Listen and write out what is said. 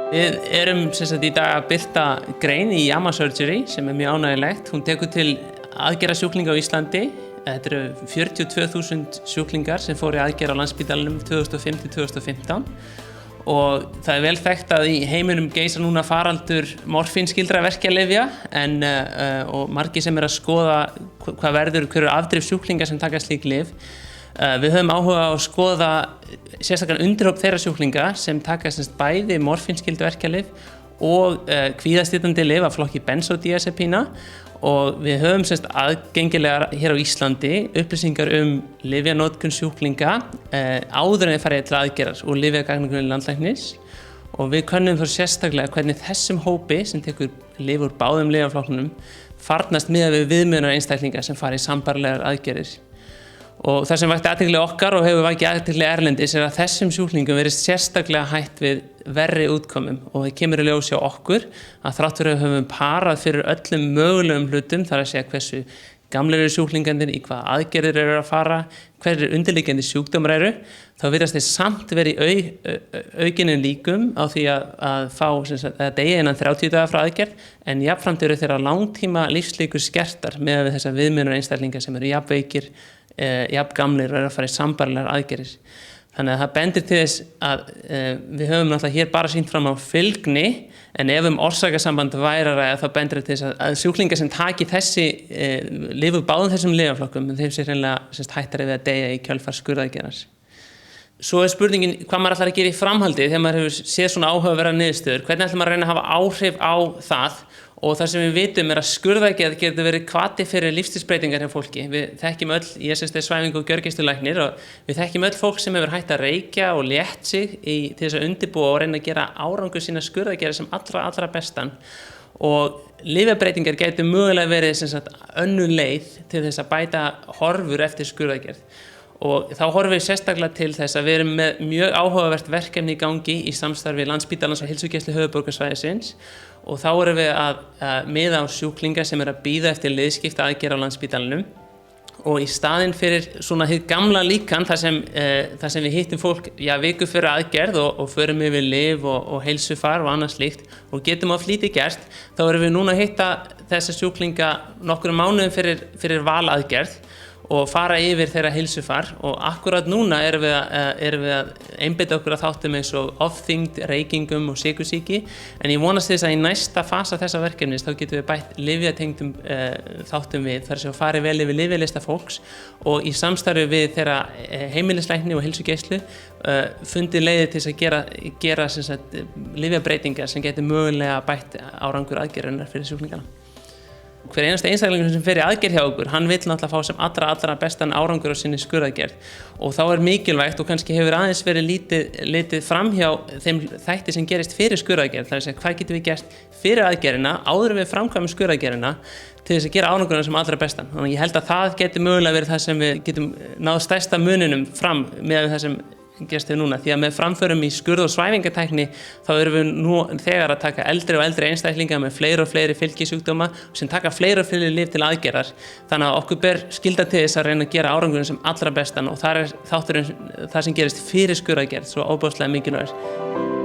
Við erum í dag að birta grein í JAMA Surgery sem mjög ánægjulegt. Hún tekur til aðgerðasjúklinga á Íslandi. Þetta eru 42.000 sjúklingar sem fóru í aðgerð á Landspítalanum 2005-2015 og það er vel þekkt að í heiminum geisar núna faraldur morfínskyldra verkjalyfja og margir sem að skoða hver eru afdrif sjúklinga sem taka slík lyf. Við höfum áhuga á að skoða sérstaklega undirhóp þeirra sjúklinga sem taka bæði morfínskyldu verkjalyf og kvíðastýrandi lyf af flokki benzodiazepína og við höfum aðgengilegar hér á Íslandi upplýsingar lyfjanotkun sjúklinga áður en þeir fara til aðgerðar og lyfjagagnagrunni landlæknis og við könnum þá sérstaklega hvernig þessum hópi sem tekur lyf úr báðum lyfjaflokknum farnast miðað við viðmiðunar einstaklinga sem fara í sambærilegar aðgerðir. Og það sem vakti athygli okkar og hefur vakið athygli erlendis að þessum sjúklingum verið sérstaklega hætt við verri útkomum og það kemur í ljós hjá okkur að þrátt fyrir að við höfum parað fyrir öllum mögulegum hlutum, þar að segja hversu gamlir eru sjúklingarnir, í hvaða aðgerðir eru að fara, hverjir undirliggjandi sjúkdómar eru, þá virðast þeir samt verið í aukinum líkum á því að fá að deyja innan 30 daga frá aðgerð en jafnframt eru þeirra langtíma lífslíkur skertar með þessa viðmiðunar einstaklinga sem eru jafnveikir, jafngamlir og eru að fara í sambærilegar aðgerðir. Þannig að það bendir til þess að við höfum náttúrulega hér bara sýnt fram á fylgni en ef orsakasamband væri að ræða þá bendir til þess að sjúklingar sem taki þessi lyf úr báðum þessum lyfjaflokkum þeim sé hreinlega hættari við að deyja í kjölfar skurðaðgerðar. Svo er spurningin hvað maður ætlar að gera í framhaldi þegar maður hefur séð svona áhugaverðar niðurstöður. Hvernig ætlar maður að reyna að hafa áhrif á það? Og það sem við vitum að skurðaðgerð getur verið hvati fyrir lífsstílsbreytingar hjá fólki. Við þekkjum öll, ég svæfingu og gjörgæslulæknir og við þekkjum öll fólk sem hefur hætt að reykja og létt sig til þess að undirbúa og reyna að gera árangur sína skurðaðgerðar sem allra bestan. Og lyfjabreytingar getur mögulega verið önnur leið til þess að bæta horfur eftir skurðaðgerð. Og þá horfum við sérstaklega til þess að við erum með mjög áhugavert verkefni í gangi í samstarfi Landspítalans og Heilsugæslu höfuðborgarsvæðisins og þá erum við að miða á sjúklinga sem eru að bíða eftir liðskipta aðgerð á Landspítalanum og í staðinn fyrir svona hið gamla líkan þar sem við hittum fólk viku fyrir aðgerð og förum yfir lyf og heilsufar og annað slíkt og getum á flýti gert, þá erum við núna að hitta þessa sjúklinga nokkrum mánuðum fyrir valaðgerð og fara yfir þeirra heilsufar og akkurat núna erum við að einbeita okkur að þáttum eins og ofþyngd, reykingum og sykursýki en ég vonast þess að í næsta fasa þessa verkefnis þá getum við bætt lyfjatengdum þáttum við þar sem fari vel yfir lyfjalista fólks og í samstarfi við þeirra heimilislækni og heilsugæslu fundið leiðir til þess að gera lyfjabreytingar sem getur mögulega bætt árangur aðgerðarinnar fyrir sjúklingana. Hver einasta einstaklingur sem fer í aðgerð hjá okkur, hann vill náttúrulega fá sem allra bestan árangur á sinni skurðaðgerð og þá er mikilvægt og kannski hefur aðeins verið litið fram hjá þeim þætti sem gerist fyrir skurðaðgerð, það er að segja hvað getum við gert fyrir aðgerðina áður en við framkvæmum skurðaðgerðina til þess að gera árangurinn sem allra bestan. Þannig að ég held að það geti mögulega verið það sem við getum náð stærsta muninum fram með það sem gerst þau núna, því að með framförum í skurð- og svæfingatækni þá erum við nú þegar að taka eldri og eldri einstaklinga með fleiri og fleiri fylgisjúkdóma sem taka fleiri og fleiri lyf til aðgerðar. Þannig að okkur ber skylda til þess að reyna að gera árangurinn sem allra bestan og þar er þátturinn það sem gerist fyrir skurðaðgerð svo óbúðslega mikilvægur.